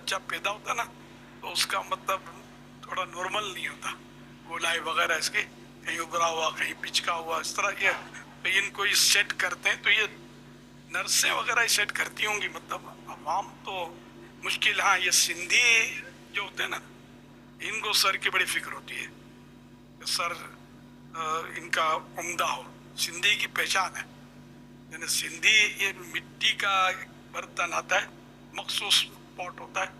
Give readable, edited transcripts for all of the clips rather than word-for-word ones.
بچہ پیدا ہوتا نا تو اس کا مطلب تھوڑا نارمل نہیں ہوتا، گولائی وغیرہ اس کے کہیں ابھرا ہوا کہیں پچکا ہوا اس طرح کے، تو ان کو یہ سیٹ کرتے ہیں، تو یہ نرسیں وغیرہ ہی سیٹ کرتی ہوں گی، مطلب عوام تو مشکل۔ ہاں یہ سندھی جو ہوتے ہیں نا ان کو سر کی بڑی فکر ہوتی ہے کہ سر ان کا عمدہ ہو، سندھی کی پہچان ہے، یعنی سندھی یہ مٹی کا ایک برتن آتا ہے، مخصوص پاٹ ہوتا ہے،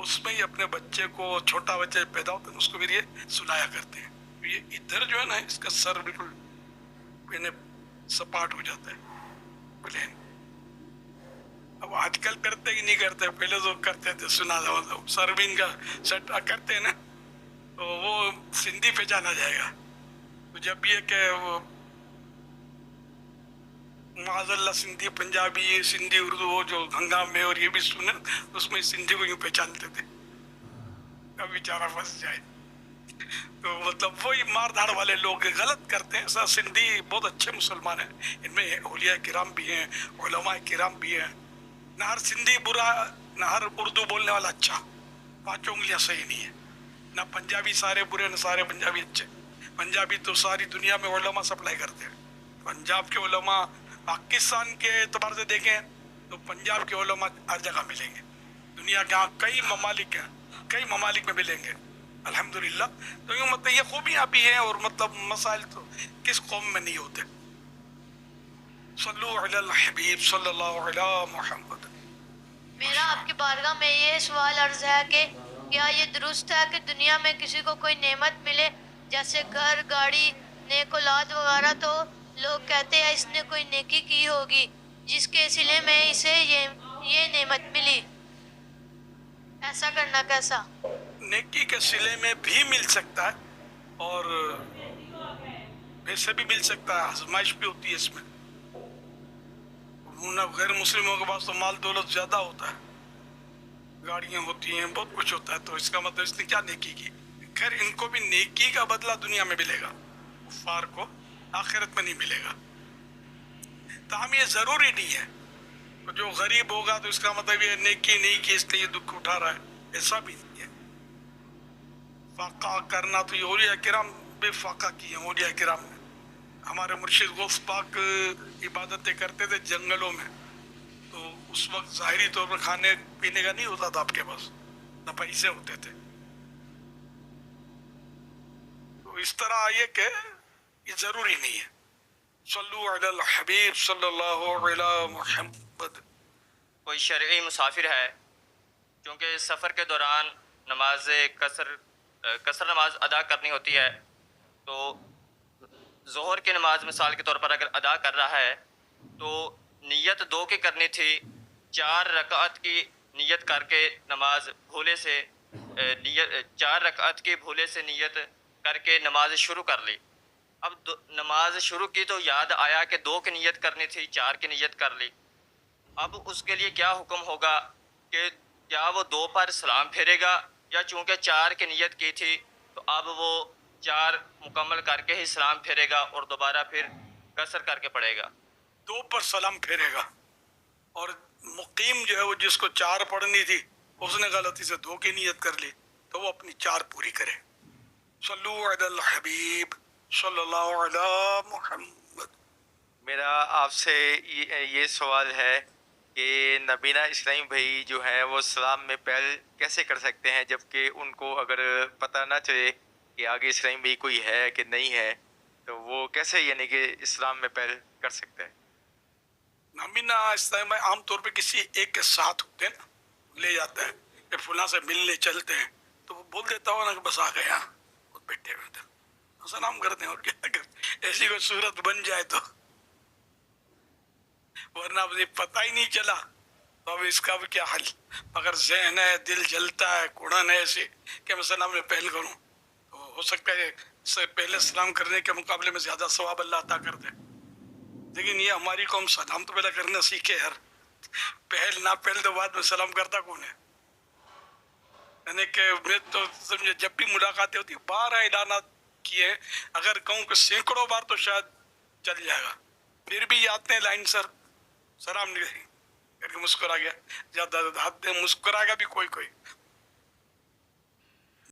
اس میں ہی اپنے بچے کو، چھوٹا بچہ پیدا ہوتا ہے اس کو پھر یہ سلایا کرتے ہیں، یہ ادھر جو ہے نا اس کا سر بالکل یعنی سپاٹ ہو جاتا ہے پلین۔ اب آج کل کرتے ہی نہیں کرتے، پہلے تو کرتے تھے، سنا تھا سروین کا سیٹ کرتے ہیں نا تو وہ سندھی پہچانا جائے گا، تو جب یہ کہ وہ معاذ اللہ سندھی پنجابی سندھی اردو وہ جو ہنگامے اور یہ بھی سنے اس میں سندھی کو یوں پہچانتے تھے، اب بیچارہ پھنس جائے، تو مطلب وہی مار دھاڑ والے لوگ غلط کرتے ہیں۔ سر سندھی بہت اچھے مسلمان ہیں، ان میں اولیاء کرام بھی ہیں، علماء کرام بھی ہیں، نہ ہر سندھی برا نہ ہر اردو بولنے والا اچھا، پانچوں انگلیاں صحیح نہیں ہے، نہ پنجابی سارے برے نہ سارے پنجابی اچھے، پنجابی تو ساری دنیا میں علماء سپلائی کرتے ہیں، پنجاب کے علماء پاکستان کے اعتبار سے دیکھیں تو پنجاب کے علماء ہر جگہ ملیں گے، دنیا کے ہاں کئی ممالک ہیں، کئی ممالک میں ملیں گے الحمدللہ، تو یہ مطلب یہ خوبیاں بھی ہیں، اور مطلب مسائل تو کس قوم میں نہیں ہوتے۔ صلو علی الحبیب صلی اللہ علی محمد۔ میرا آپ کی بارگاہ میں یہ سوال عرض ہے کہ کیا یہ درست ہے کہ دنیا میں کسی کو کوئی نعمت ملے جیسے گھر گاڑی نیک اولاد وغیرہ تو لوگ کہتے ہیں اس نے کوئی نیکی کی ہوگی جس کے صلے میں اسے یہ نعمت ملی، ایسا کرنا کیسا؟ نیکی کے صلے میں بھی مل سکتا ہے اور ویسے بھی مل سکتا ہے، آزمائش بھی ہوتی ہے اس میں، غیر مسلموں کے پاس تو مال دولت زیادہ ہوتا ہے، گاڑیاں ہوتی ہیں، بہت کچھ ہوتا ہے، تو اس کا مطلب اس نے کیا نیکی کی؟ خیر ان کو بھی نیکی کا بدلہ دنیا میں ملے گا، کفار کو آخرت میں نہیں ملے گا، تاہم یہ ضروری نہیں ہے، تو جو غریب ہوگا تو اس کا مطلب یہ نیکی نہیں کی اس لیے یہ دکھ اٹھا رہا ہے، ایسا بھی نہیں ہے۔ فاقہ کرنا تو یہ اولیاء کرام بے فاقہ کی ہیں، اولیاء کرام نے، ہمارے مرشد غوث پاک عبادتیں کرتے تھے جنگلوں میں، تو اس وقت ظاہری طور پر کھانے پینے کا نہیں ہوتا تھا آپ کے پاس، نہ پیسے ہوتے تھے، تو اس طرح یہ کہ یہ ضروری نہیں ہے۔ صلو علی الحبیب صلی اللہ علی محمد۔ کوئی شرعی مسافر ہے چونکہ سفر کے دوران نماز قصر نماز ادا کرنی ہوتی ہے، تو ظہر کی نماز مثال کے طور پر اگر ادا کر رہا ہے تو نیت 2 کی کرنی تھی، 4 رکعت کی نیت کر کے نماز بھولے سے 4 رکعت کی بھولے سے نیت کر کے نماز شروع کر لی، اب نماز شروع کی تو یاد آیا کہ 2 کی نیت کرنی تھی، 4 کی نیت کر لی، اب اس کے لیے کیا حکم ہوگا کہ کیا وہ 2 پر سلام پھیرے گا یا چونکہ 4 کی نیت کی تھی تو اب وہ 4 مکمل کر کے ہی سلام پھیرے گا اور دوبارہ پھر قصر کر کے پڑھے گا؟ 2 پر سلام پھیرے گا، اور مقیم جو ہے وہ جس کو 4 پڑھنی تھی اس نے غلطی سے 2 کی نیت کر لی تو وہ اپنی 4 پوری کرے۔ صلو علی الحبیب صلی اللہ علی محمد۔ میرا آپ سے یہ سوال ہے کہ نبینہ اسلامی بھائی جو ہیں وہ اسلام میں پہل کیسے کر سکتے ہیں جبکہ ان کو اگر پتہ نہ چلے کہ آگے اسلامی بھائی کوئی ہے کہ نہیں ہے، تو وہ کیسے یعنی کہ اسلام میں پہل کر سکتے ہیں؟ نبینہ اسلام میں عام طور پہ کسی ایک کے ساتھ ہوتے ہیں نا، لے جاتا ہے کہ فلاں سے ملنے چلتے ہیں تو وہ بول دیتا ہو نا کہ بس آ گئے، ہاں وہ بیٹھے ہوئے تھے، سلام کرتے ہیں، اور کیا کرتے ہیں، ایسی کوئی صورت بن جائے تو، ورنہ مجھے پتہ ہی نہیں چلا تو اب اس کا بھی کیا حل؟ اگر ذہن ہے، دل جلتا ہے، کوڑن ہے ایسے کہ میں سلام میں پہل کروں تو ہو سکتا ہے اس سے پہلے سلام کرنے کے مقابلے میں زیادہ ثواب اللہ عطا کر دے، لیکن یہ ہماری قوم سلام تو پہلے کرنا سیکھے یار، پہل نہ پہل تو بعد میں سلام کرتا کون ہے؟ یعنی کہ میں تو سمجھے جب بھی ملاقاتیں ہوتی 12 اعلانات کیے، اگر کہوں کہ سینکڑوں بار تو شاید چل جائے گا، پھر بھی آتے ہیں لائن سر سلام نہیں، کر کے مسکرا گیا. جب مسکرائے گا بھی کوئی کوئی